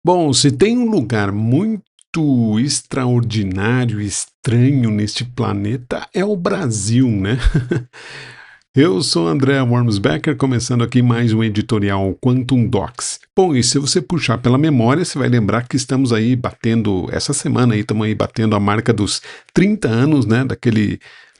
Bom, se tem um lugar muito extraordinário e estranho neste planeta, é o Brasil, né? Eu sou André Wormsbecker, começando aqui mais um editorial Quantum Docs. Bom, e se você puxar pela memória, você vai lembrar que estamos aí batendo, essa semana aí, estamos aí batendo a marca dos 30 anos, né,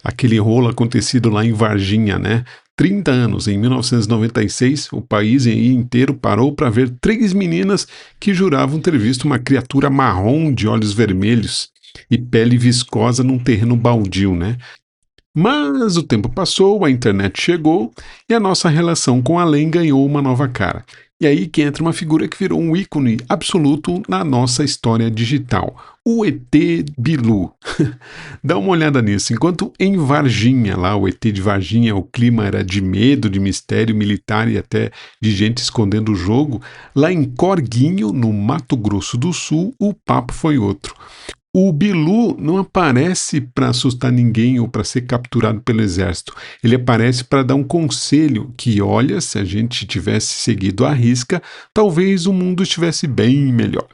aquele rolo acontecido lá em Varginha, né? 30 anos, em 1996, o país aí inteiro parou para ver três meninas que juravam ter visto uma criatura marrom de olhos vermelhos e pele viscosa num terreno baldio, né? Mas o tempo passou, a internet chegou e a nossa relação com além ganhou uma nova cara. E aí que entra uma figura que virou um ícone absoluto na nossa história digital, o ET Bilu. Dá uma olhada nisso. Enquanto em Varginha, lá o ET de Varginha, o clima era de medo, de mistério militar e até de gente escondendo o jogo, lá em Corguinho, no Mato Grosso do Sul, o papo foi outro. O Bilu não aparece para assustar ninguém ou para ser capturado pelo exército. Ele aparece para dar um conselho que, olha, se a gente tivesse seguido à risca, talvez o mundo estivesse bem melhor.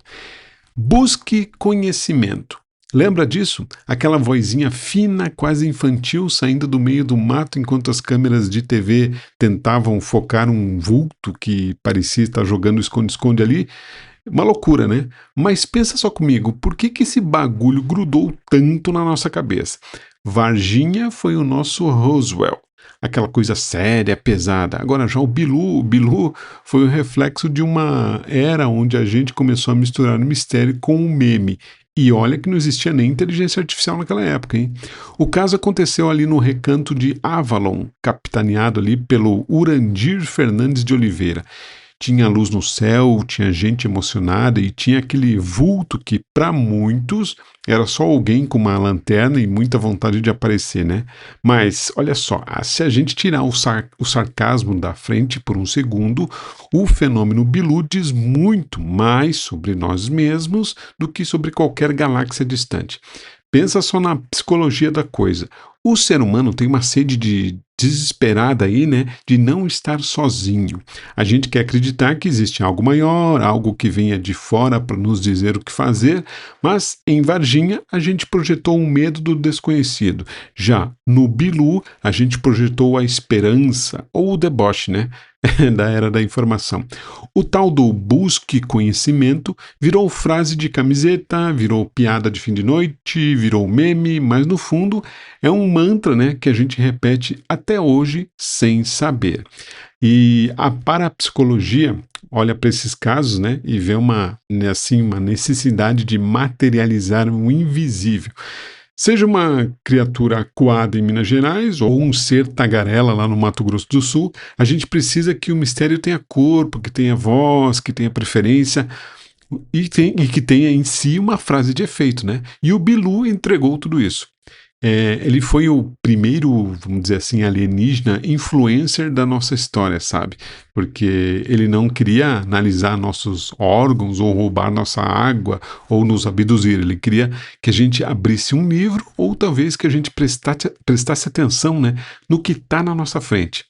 Busque conhecimento. Lembra disso? Aquela vozinha fina, quase infantil, saindo do meio do mato enquanto as câmeras de TV tentavam focar um vulto que parecia estar jogando esconde-esconde ali? Uma loucura, né? Mas pensa só comigo, por que que esse bagulho grudou tanto na nossa cabeça? Varginha foi o nosso Roswell, aquela coisa séria, pesada. Agora já o Bilu foi o reflexo de uma era onde a gente começou a misturar o mistério com o meme. E olha que não existia nem inteligência artificial naquela época, hein? O caso aconteceu ali no recanto de Avalon, capitaneado ali pelo Urandir Fernandes de Oliveira. Tinha luz no céu, tinha gente emocionada e tinha aquele vulto que, para muitos, era só alguém com uma lanterna e muita vontade de aparecer, né? Mas, olha só, se a gente tirar o sarcasmo da frente por um segundo, o fenômeno Bilu diz muito mais sobre nós mesmos do que sobre qualquer galáxia distante. Pensa só na psicologia da coisa. O ser humano tem uma sede desesperada aí, né, de não estar sozinho. A gente quer acreditar que existe algo maior, algo que venha de fora para nos dizer o que fazer, mas em Varginha a gente projetou um medo do desconhecido. Já no Bilu, a gente projetou a esperança ou o deboche, né? Da era da informação. O tal do busque conhecimento virou frase de camiseta, virou piada de fim de noite, virou meme, mas no fundo é um mantra, né, que a gente repete até hoje sem saber. E a parapsicologia olha para esses casos, né, e vê uma necessidade de materializar o invisível. Seja uma criatura acuada em Minas Gerais ou um ser tagarela lá no Mato Grosso do Sul, a gente precisa que o mistério tenha corpo, que tenha voz, que tenha preferência e que tenha em si uma frase de efeito, né? E o Bilu entregou tudo isso. Ele foi o primeiro, vamos dizer assim, alienígena influencer da nossa história, sabe? Porque ele não queria analisar nossos órgãos ou roubar nossa água ou nos abduzir. Ele queria que a gente abrisse um livro ou talvez que a gente prestasse atenção, né, no que está na nossa frente.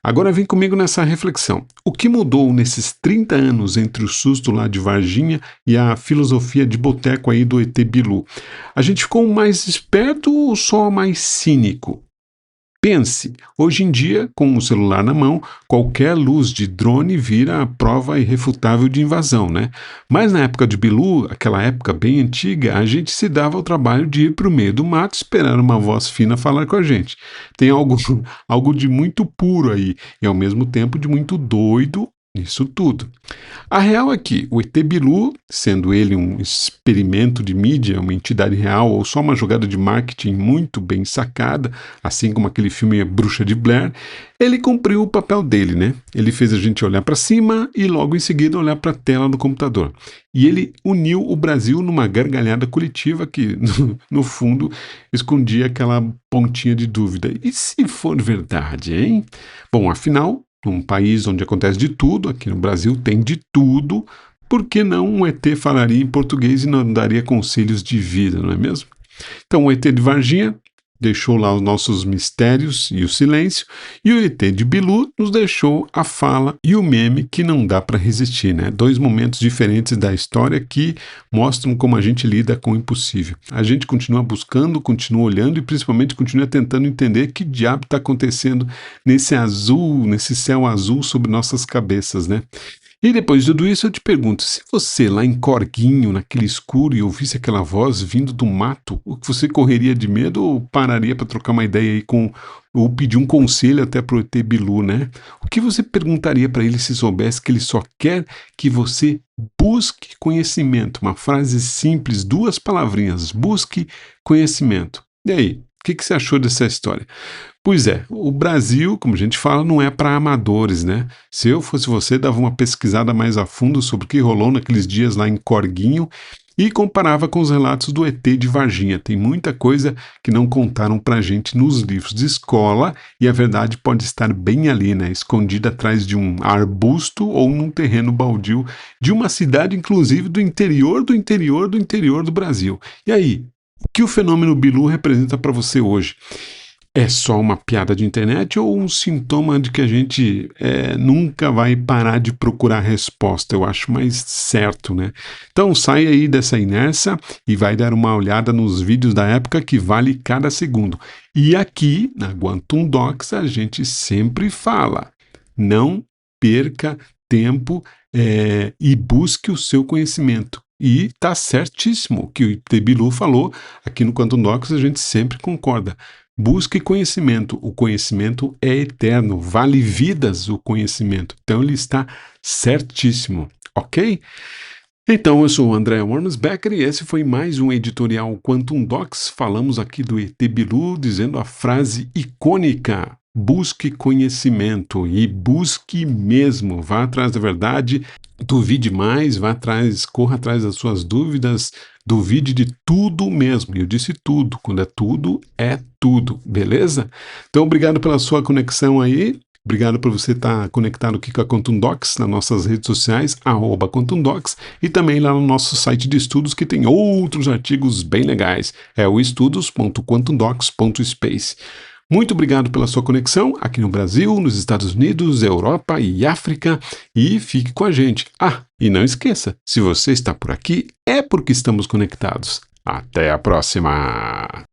Agora vem comigo nessa reflexão. O que mudou nesses 30 anos entre o susto lá de Varginha e a filosofia de boteco aí do ET Bilu? A gente ficou mais esperto ou só mais cínico? Pense, hoje em dia, com o celular na mão, qualquer luz de drone vira a prova irrefutável de invasão, né? Mas na época de Bilu, aquela época bem antiga, a gente se dava ao trabalho de ir para o meio do mato esperar uma voz fina falar com a gente. Tem algo, algo de muito puro aí e ao mesmo tempo de muito doido nisso tudo. A real é que o ET Bilu, sendo ele um experimento de mídia, uma entidade real ou só uma jogada de marketing muito bem sacada, assim como aquele filme Bruxa de Blair, ele cumpriu o papel dele, né? Ele fez a gente olhar para cima e logo em seguida olhar para a tela do computador. E ele uniu o Brasil numa gargalhada coletiva que, no fundo, escondia aquela pontinha de dúvida. E se for verdade, hein? Bom, afinal, num país onde acontece de tudo, aqui no Brasil tem de tudo, por que não um ET falaria em português e não daria conselhos de vida, não é mesmo? Então, o ET de Varginha deixou lá os nossos mistérios e o silêncio, e o ET de Bilu nos deixou a fala e o meme que não dá para resistir, né? Dois momentos diferentes da história que mostram como a gente lida com o impossível. A gente continua buscando, continua olhando e principalmente continua tentando entender que diabo está acontecendo nesse azul, nesse céu azul sobre nossas cabeças, né? E depois de tudo isso, eu te pergunto, se você lá em Corguinho, naquele escuro, e ouvisse aquela voz vindo do mato, o que você correria de medo ou pararia para trocar uma ideia aí ou pedir um conselho até pro ET Bilu, né? O que você perguntaria para ele se soubesse que ele só quer que você busque conhecimento? Uma frase simples, duas palavrinhas, busque conhecimento. E aí, o que você achou dessa história? Pois é, o Brasil, como a gente fala, não é para amadores, né? Se eu fosse você, dava uma pesquisada mais a fundo sobre o que rolou naqueles dias lá em Corguinho e comparava com os relatos do ET de Varginha. Tem muita coisa que não contaram pra gente nos livros de escola e a verdade pode estar bem ali, né? Escondida atrás de um arbusto ou num terreno baldio de uma cidade, inclusive do interior do interior do interior do Brasil. E aí, o que o fenômeno Bilu representa para você hoje? É só uma piada de internet ou um sintoma de que a gente nunca vai parar de procurar resposta? Eu acho mais certo, né? Então sai aí dessa inércia e vai dar uma olhada nos vídeos da época que vale cada segundo. E aqui, na Quantum Docs, a gente sempre fala, não perca tempo e busque o seu conhecimento. E tá certíssimo o que o ET Bilu falou, aqui no Quantum Docs a gente sempre concorda. Busque conhecimento. O conhecimento é eterno. Vale vidas o conhecimento. Então ele está certíssimo, ok? Então eu sou o André Wormsbecker e esse foi mais um editorial Quantum Docs. Falamos aqui do ET Bilu dizendo a frase icônica: busque conhecimento e busque mesmo. Vá atrás da verdade. Duvide mais, vá atrás, corra atrás das suas dúvidas, duvide de tudo mesmo. Eu disse tudo, quando é tudo, beleza? Então, obrigado pela sua conexão aí, obrigado por você estar conectado aqui com a Quantum Docs nas nossas redes sociais, @Quantum Docs, e também lá no nosso site de estudos que tem outros artigos bem legais, é o estudos.quantumdocs.space. Muito obrigado pela sua conexão aqui no Brasil, nos Estados Unidos, Europa e África, e fique com a gente. Ah, e não esqueça, se você está por aqui, é porque estamos conectados. Até a próxima!